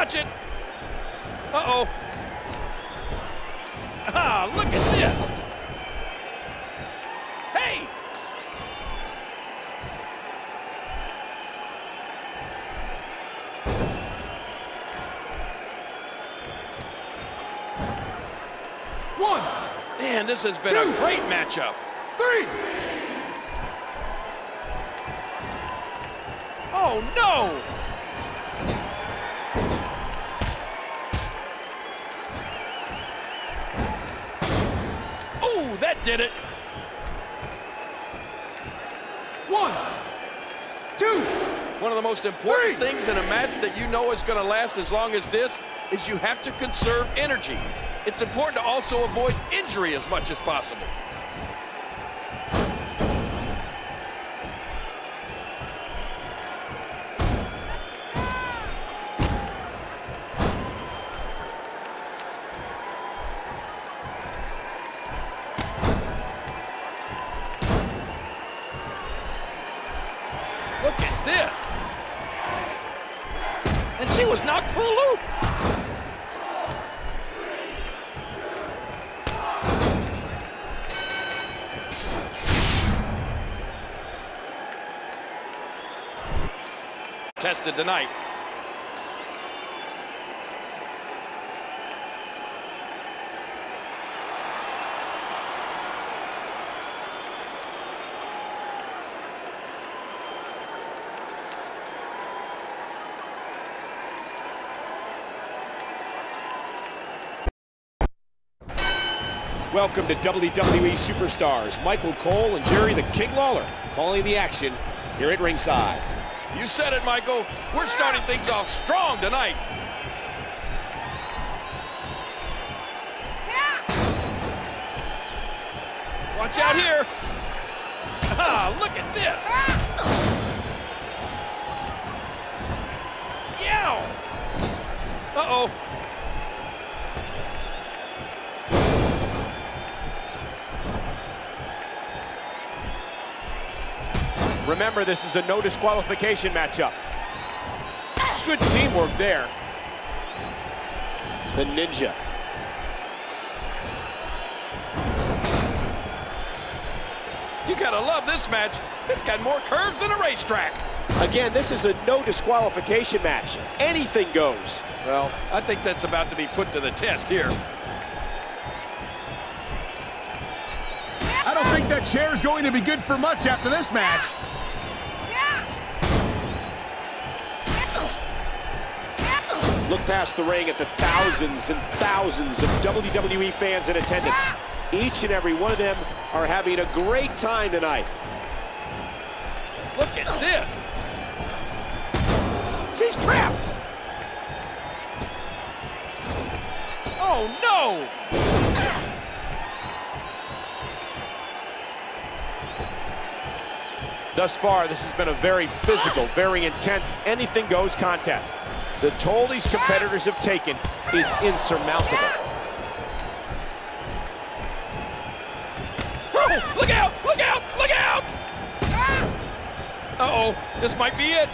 Watch it. Uh-oh. Ah, look at this. Hey! One. Man, this has been Two. a great matchup. 3. Oh, no! Oh, that did it. 1, 2. One of the most important things in a match that you know is going to last as long as this is you have to conserve energy. It's important to also avoid injury as much as possible. Look at this. And she was knocked for a loop. Tested tonight. Welcome to WWE Superstars. Michael Cole and Jerry the King Lawler calling the action here at ringside. You said it, Michael. We're starting things off strong tonight. Watch out here. Ah, look at this. Yow. Uh-oh. Remember, this is a no disqualification matchup. Good teamwork there. The Ninja. You gotta love this match. It's got more curves than a racetrack. Again, this is a no disqualification match. Anything goes. Well, I think that's about to be put to the test here. I don't think that chair is going to be good for much after this match. Look past the ring at the thousands and thousands of WWE fans in attendance. Each and every one of them are having a great time tonight. Look at this. She's trapped. Oh, no. Thus far, this has been a very physical, very intense, anything-goes contest. The toll these competitors have taken is insurmountable. Oh, look out, look out, look out! Uh-oh, this might be it.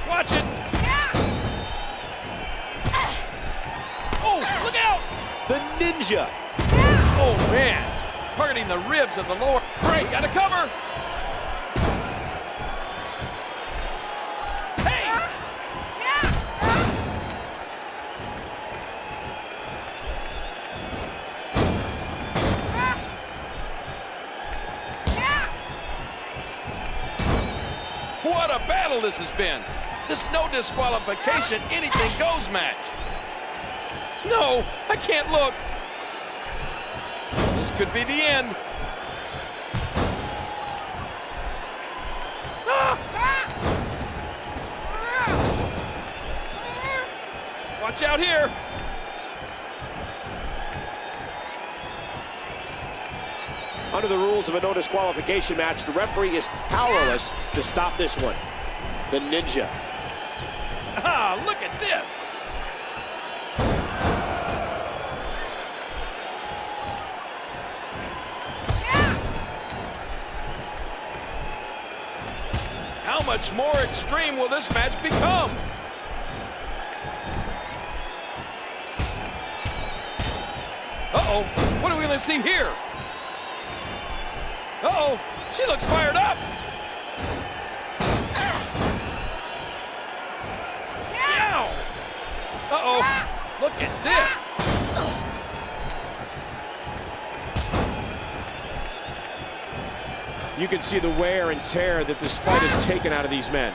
Watch it. Oh, look out! The Ninja. Oh, man. Targeting the ribs of the lower. Great, got to cover. What a battle this has been. This no disqualification, anything goes match. No, I can't look. This could be the end. Ah! Watch out here. Under the rules of a no disqualification match, the referee is powerless to stop this one. The Ninja. Ah, look at this. How much more extreme will this match become? Uh-oh, what are we gonna see here? Uh-oh, she looks fired up. Ow! Uh-oh, look at this. You can see the wear and tear that this fight has taken out of these men.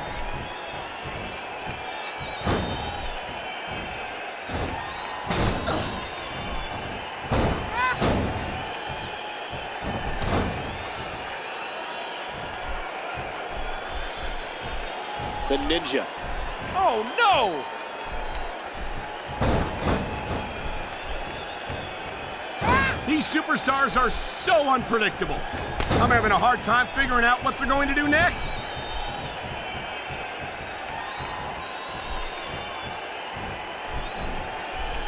The Ninja. Oh, no! These superstars are so unpredictable. I'm having a hard time figuring out what they're going to do next.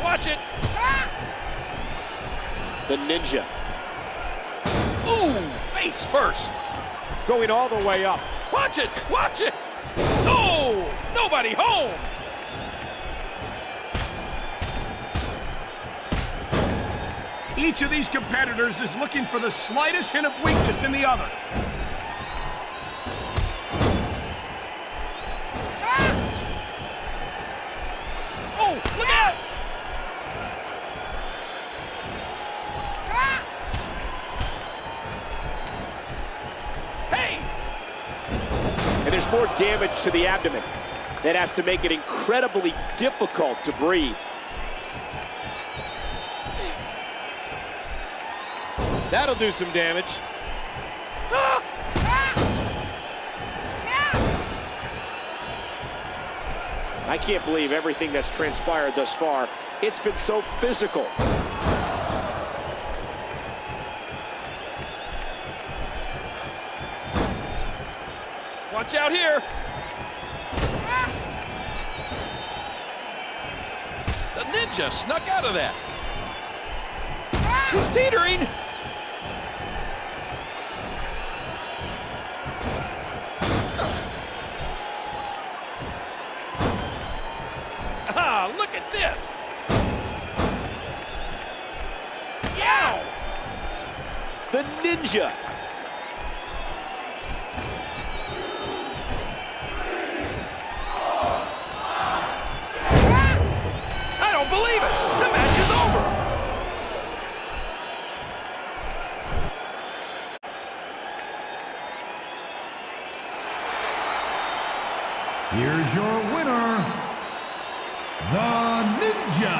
Watch it! The Ninja. Ooh, face first. Going all the way up. Watch it! Watch it! No! Nobody home! Each of these competitors is looking for the slightest hint of weakness in the other. Oh, look out! Hey! And there's more damage to the abdomen. That has to make it incredibly difficult to breathe. That'll do some damage. I can't believe everything that's transpired thus far. It's been so physical. Watch out here! The Ninja snuck out of that. She's teetering. Ah, look at this. Yow! The Ninja. I don't believe it. The match is over. Here's your winner, the Ninja.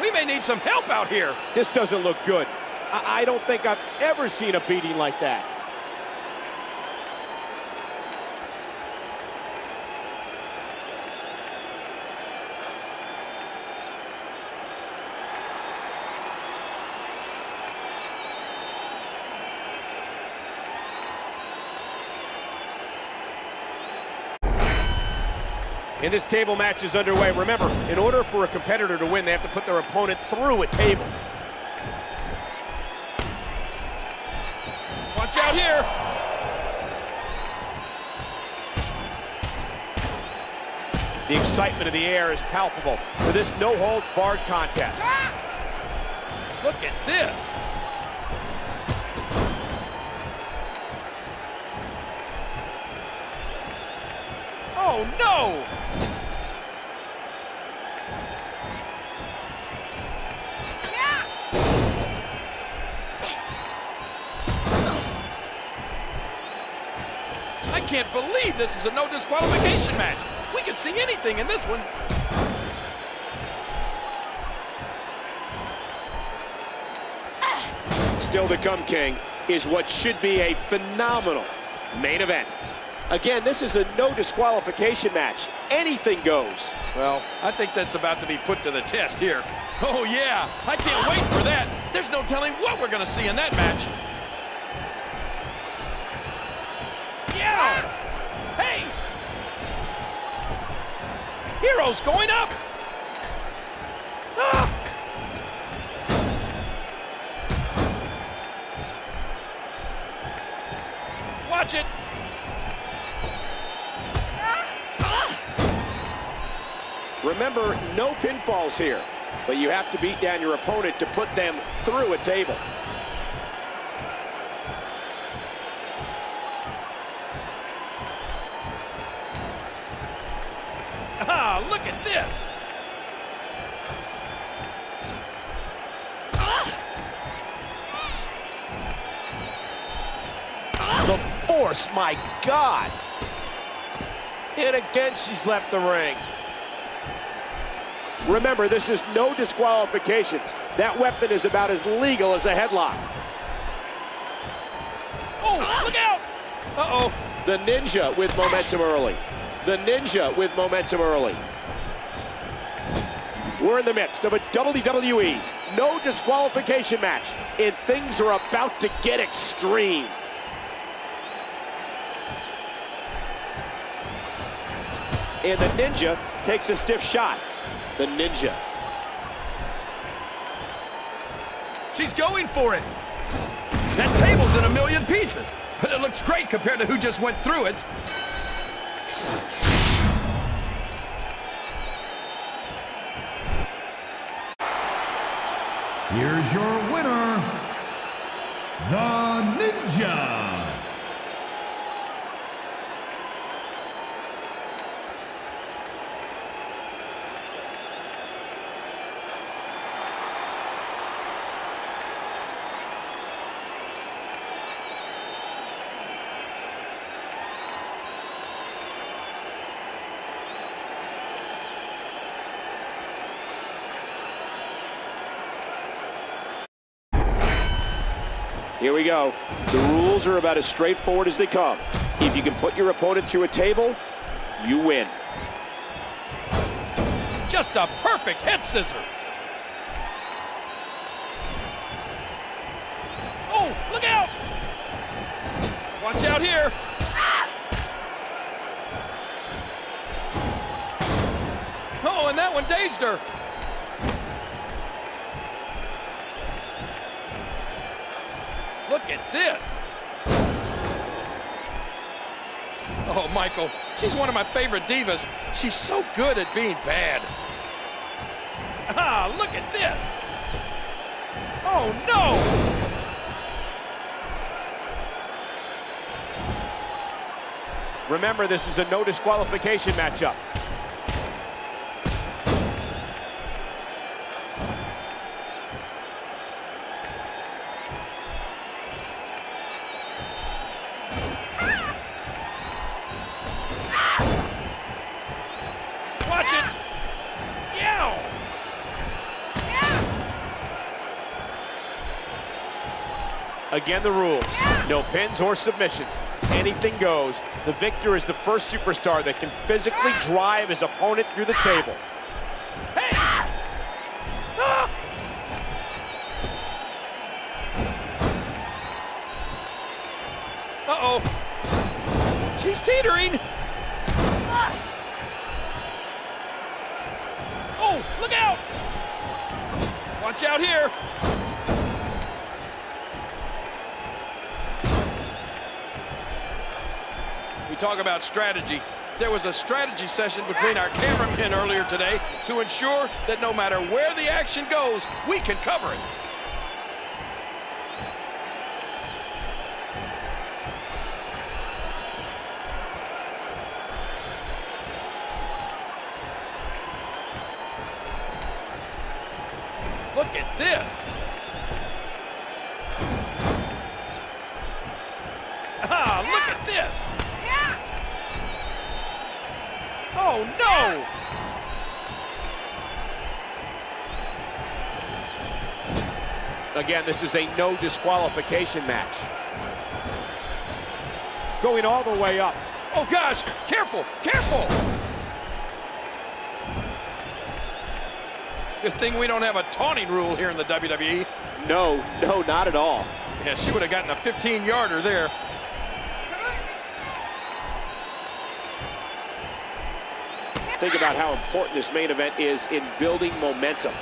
We may need some help out here. This doesn't look good. I don't think I've ever seen a beating like that. And this table match is underway. Remember, in order for a competitor to win, they have to put their opponent through a table. Watch out here. The excitement of the air is palpable for this no-holds-barred contest. Look at this. Oh, no! I can't believe this is a no disqualification match. We could see anything in this one. Still to come, King, is what should be a phenomenal main event. Again, this is a no disqualification match. Anything goes. Well, I think that's about to be put to the test here. Oh, yeah. I can't wait for that. There's no telling what we're going to see in that match. Yeah! Hey! Hero's going up! Ah! Watch it! Remember, no pinfalls here. but you have to beat down your opponent to put them through a table. Ah, look at this. The force, my God. And again, she's left the ring. Remember, this is no disqualifications. That weapon is about as legal as a headlock. Oh, look out! Uh-oh. The Ninja with momentum early. The Ninja with momentum early. We're in the midst of a WWE no disqualification match, and things are about to get extreme. And the Ninja takes a stiff shot. The Ninja. She's going for it. That table's in a million pieces, but it looks great compared to who just went through it. Here's your winner, the Ninja. Here we go. The rules are about as straightforward as they come. If you can put your opponent through a table, you win. Just a perfect head scissor. Oh, look out! Watch out here. Oh, and that one dazed her. Look at this. Oh, Michael, she's one of my favorite divas. She's so good at being bad. Ah, look at this. Oh, no. Remember, this is a no disqualification matchup. Watch it. Yow. Again, the rules. No pins or submissions. Anything goes. The victor is the first superstar that can physically drive his opponent through the table. Hey! Ah! Uh-oh. She's teetering. Oh, look out! Watch out here. We talk about strategy. There was a strategy session between our cameramen earlier today to ensure that no matter where the action goes, we can cover it. Look at this. Ah, look at this. Oh, no! Again, this is a no disqualification match. Going all the way up. Oh, gosh! Careful! Careful! Good thing we don't have a taunting rule here in the WWE. No, not at all. Yeah, she would have gotten a 15-yarder there. Think about how important this main event is in building momentum.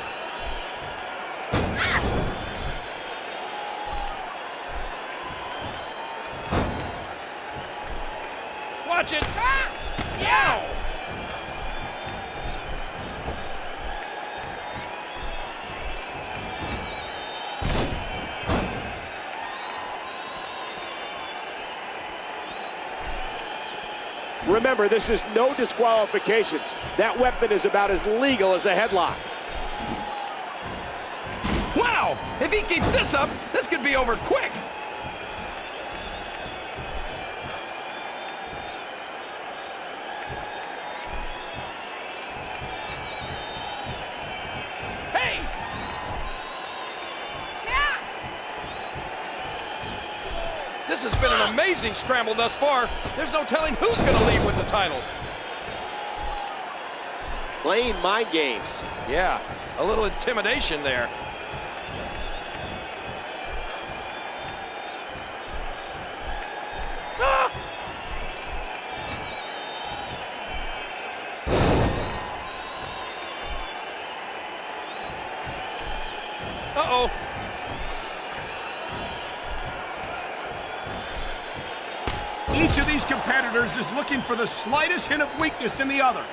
Watch it! Yow! Remember, this is no disqualifications. That weapon is about as legal as a headlock. Wow! If he keeps this up, this could be over quick. Hey! This has been an amazing scramble thus far. There's no telling who's going to leave with the title. Playing mind games. Yeah, a little intimidation there. Ah! Uh-oh. Each of these competitors is looking for the slightest hint of weakness in the other.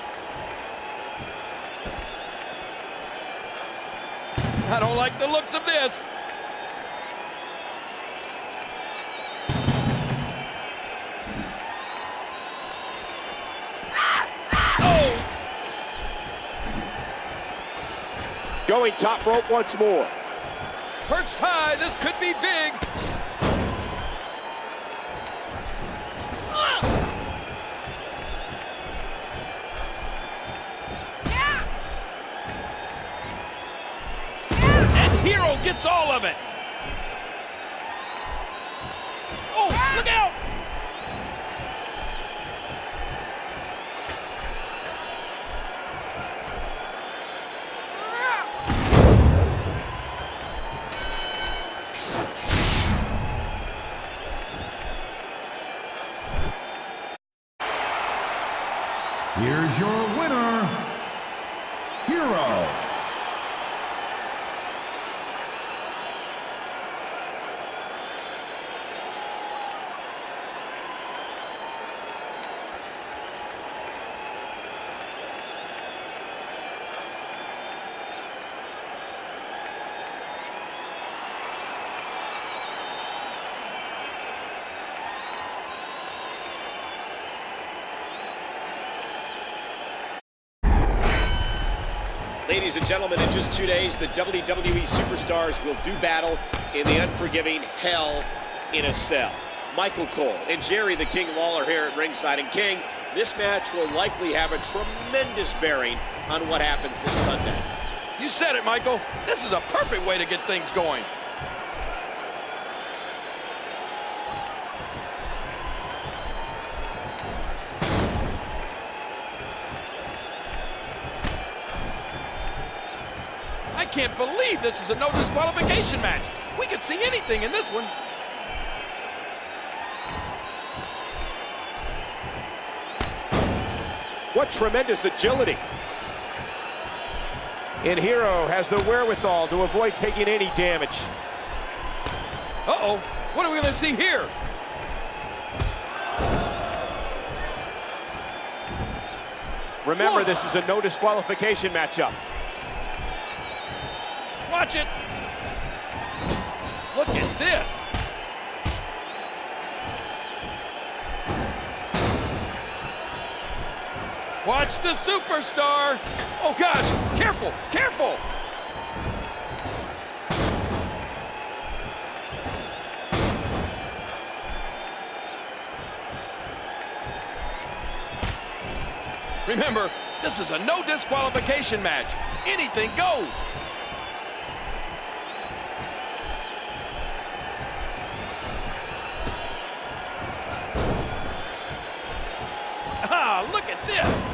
I don't like the looks of this. Oh! Going top rope once more. Perched high, this could be big. Hero gets all of it. Oh, look out! Here's your winner, Hero. Ladies and gentlemen, in just 2 days, the WWE Superstars will do battle in the unforgiving Hell in a Cell. Michael Cole and Jerry the King Lawler here at ringside. And King, this match will likely have a tremendous bearing on what happens this Sunday. You said it, Michael. This is a perfect way to get things going. I can't believe this is a no disqualification match. We could see anything in this one. What tremendous agility. And Hero has the wherewithal to avoid taking any damage. Uh-oh, what are we gonna see here? Remember, this is a no disqualification matchup. Watch it. Look at this. Watch the superstar. Oh gosh, careful, careful. Remember, this is a no disqualification match. Anything goes. Ah, look at this.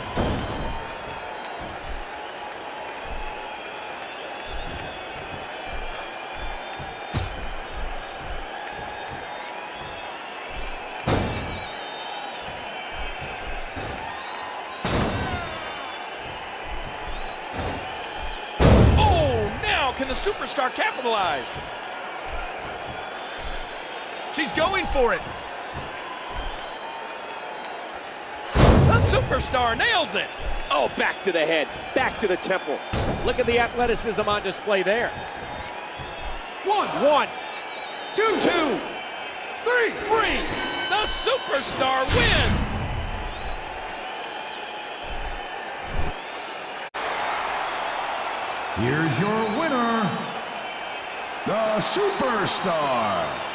Oh, now can the superstar capitalize? She's going for it. The superstar nails it. Oh, back to the head, back to the temple. Look at the athleticism on display there. One, two, Three. The superstar wins. Here's your winner, the Superstar.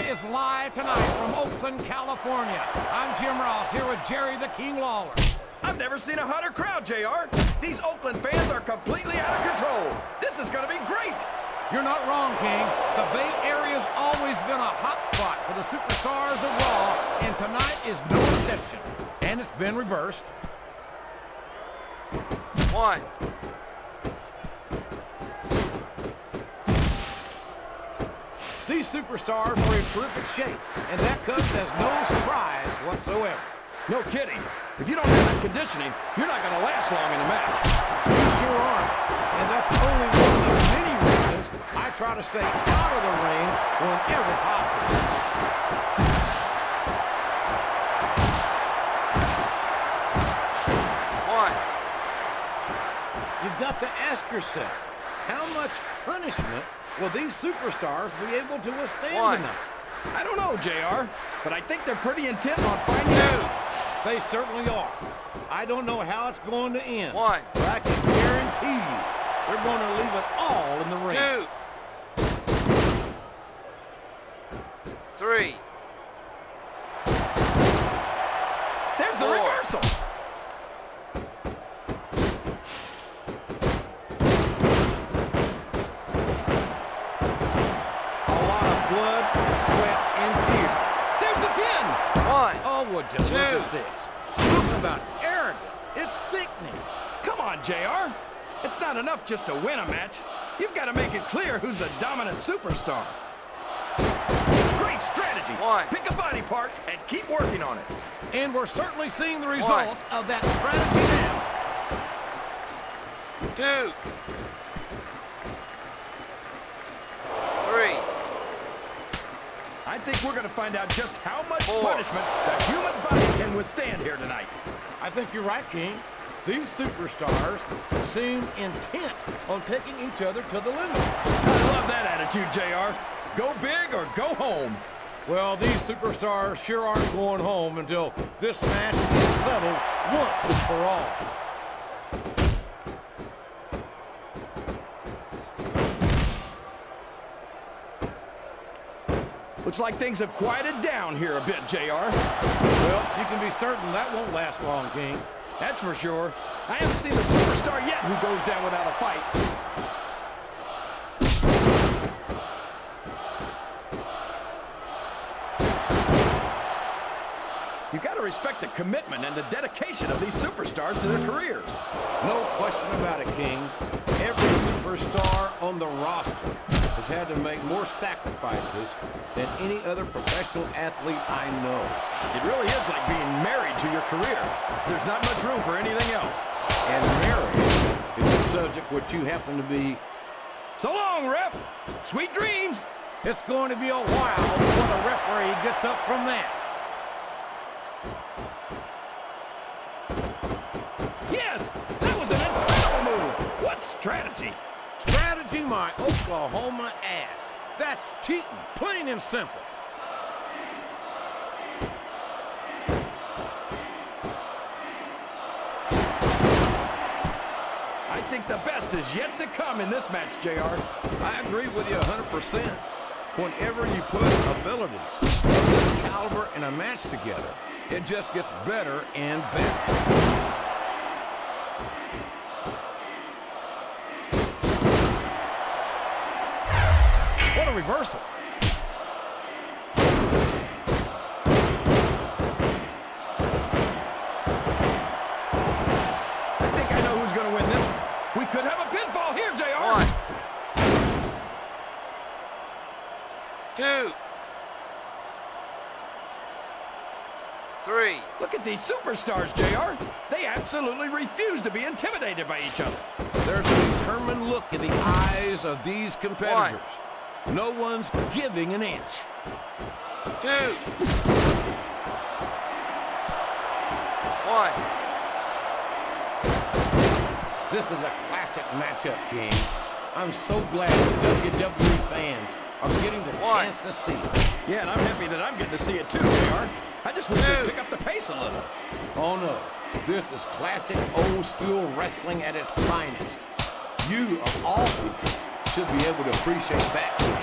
Is live tonight from Oakland, California. I'm Jim Ross here with Jerry the King Lawler. I've never seen a hotter crowd, JR. These Oakland fans are completely out of control. This is going to be great. You're not wrong, King. The Bay Area's always been a hot spot for the superstars of Raw, and tonight is no exception. And it's been reversed. 1. These superstars are in terrific shape, and that comes as no surprise whatsoever. No kidding. If you don't have that conditioning, you're not going to last long in a match. You sure aren't. And that's only one of the many reasons I try to stay out of the ring whenever possible. You've got to ask yourself, how much punishment will these superstars be able to withstand tonight? I don't know, JR, but I think they're pretty intent on finding out. They certainly are. I don't know how it's going to end. 1. But I can guarantee you they're going to leave it all in the ring. 2. 3. There's the 4. reversal. Blood, sweat, and tears. There's the pin. 1. Oh, would you look at this? Talk about arrogant. It's sickening. Come on, JR. It's not enough just to win a match. You've got to make it clear who's the dominant superstar. Great strategy. 1. Pick a body part and keep working on it. And we're certainly seeing the results of that strategy now. 2. 3. I think we're going to find out just how much 4. punishment the human body can withstand here tonight. I think you're right, King. These superstars seem intent on taking each other to the limit. I love that attitude, JR. Go big or go home. Well, these superstars sure aren't going home until this match is settled once and for all. Looks like things have quieted down here a bit, JR. Well, you can be certain that won't last long, King. That's for sure. I haven't seen a superstar yet who goes down without a fight. You got to respect the commitment and the dedication of these superstars to their careers. No question about it, King. Every superstar on the roster has had to make more sacrifices than any other professional athlete I know. It really is like being married to your career. There's not much room for anything else. And marriage is a subject which you happen to be. So long, ref. Sweet dreams. It's going to be a while before the referee gets up from that. Yes, that was an incredible move. What strategy? Strategy, my Oklahoma ass. That's cheating, plain and simple. I think the best is yet to come in this match, JR. I agree with you 100%. Whenever you put abilities of this caliber in a match together, it just gets better and better. What a reversal. I think I know who's going to win this one. We could have a pinfall here, JR. 1. 2. 3. Look at these superstars, JR. They absolutely refuse to be intimidated by each other. There's a determined look in the eyes of these competitors. No one's giving an inch. 2, 1. This is a classic matchup, King. I'm so glad the WWE fans are getting the chance to see it. Yeah, and I'm happy that I'm getting to see it too, JR. I just wish they'd pick up the pace a little. Oh, no. This is classic old-school wrestling at its finest. You, of all people, should be able to appreciate that, King.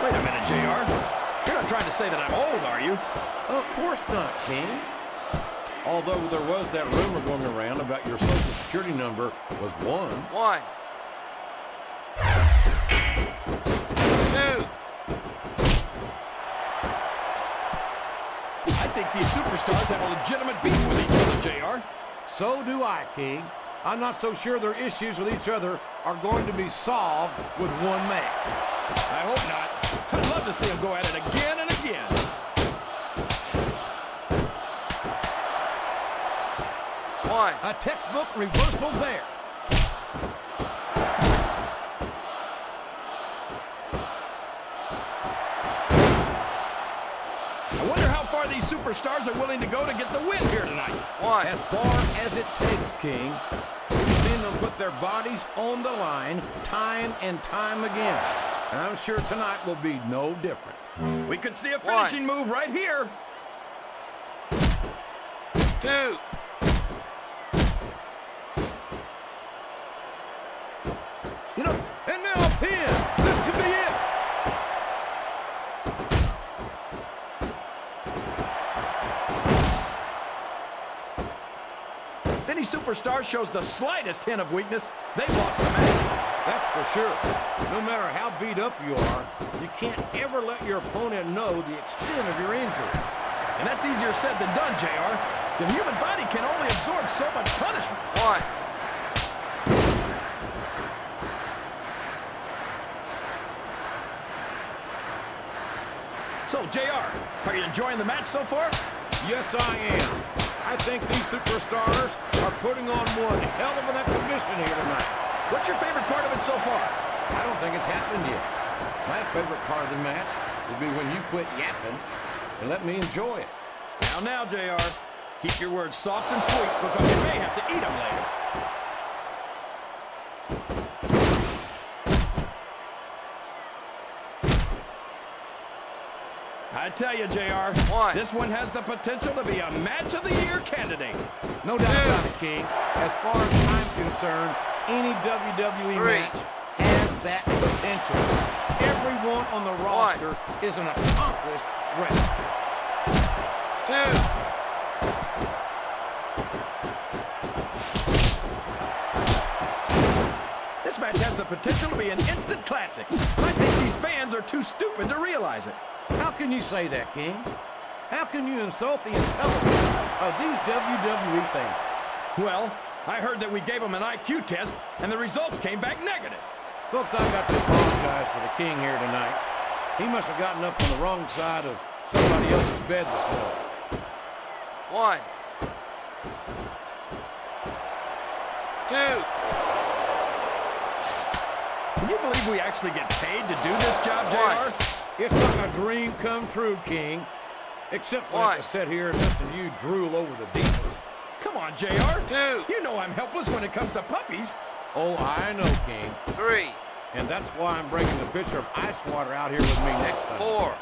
Wait a minute, JR. You're not trying to say that I'm old, are you? Of course not, King. Although there was that rumor going around about your Social Security number was 1. 1, 2. I think these superstars have a legitimate beef with each other, JR. So do I, King. I'm not so sure their issues with each other are going to be solved with one match. I hope not. I'd love to see them go at it again and again. A textbook reversal there. I wonder how far these superstars are willing to go to get the win here tonight. 1. As far as it takes, King. We've seen them put their bodies on the line time and time again. And I'm sure tonight will be no different. We could see a finishing move right here. 2. You know, And now a pin. This could be it. if any superstar shows the slightest hint of weakness, they've lost the match. That's for sure. No matter how beat up you are, you can't ever let your opponent know the extent of your injuries. And that's easier said than done, JR. The human body can only absorb so much punishment. 1. So, JR, are you enjoying the match so far? Yes, I am. I think these superstars are putting on one hell of an exhibition here tonight. What's your favorite part of it so far? I don't think it's happened yet. My favorite part of the match will be when you quit yapping and let me enjoy it. Now, JR, keep your words soft and sweet because you may have to eat them later. I tell you, JR, this one has the potential to be a match of the year candidate. No doubt about it, King. As far as I'm concerned, any WWE match has that potential. Everyone on the roster is an accomplished wrestler. 2. This match has the potential to be an instant classic. I think these fans are too stupid to realize it. How can you say that, King? How can you insult the intelligence of these WWE fans? Well, I heard that we gave them an IQ test, and the results came back negative. Folks, I've got to apologize for the King here tonight. He must have gotten up on the wrong side of somebody else's bed this morning. 1. 2. Can you believe we actually get paid to do this job, JR? It's like a dream come true, King. Except when I have to sit here and listen to you drool over the details. Come on, JR. 2. You know I'm helpless when it comes to puppies. Oh, I know, King. 3. And that's why I'm bringing a pitcher of ice water out here with me next time. 4.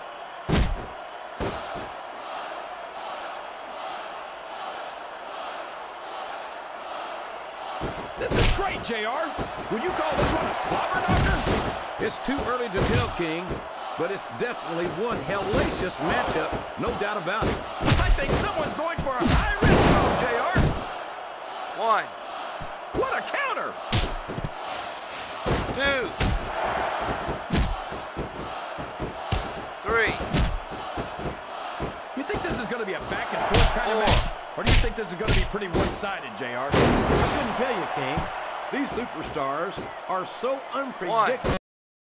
This is great, JR. Would you call this one a slobber knocker? It's too early to tell, King, but it's definitely one hellacious matchup, no doubt about it. I think someone's going for a high-risk move, JR. 1. What a counter! 2. 3. You think this is going to be a back-and-forth kind of match? Or do you think this is going to be pretty one-sided, JR? I couldn't tell you, King. These superstars are so unpredictable.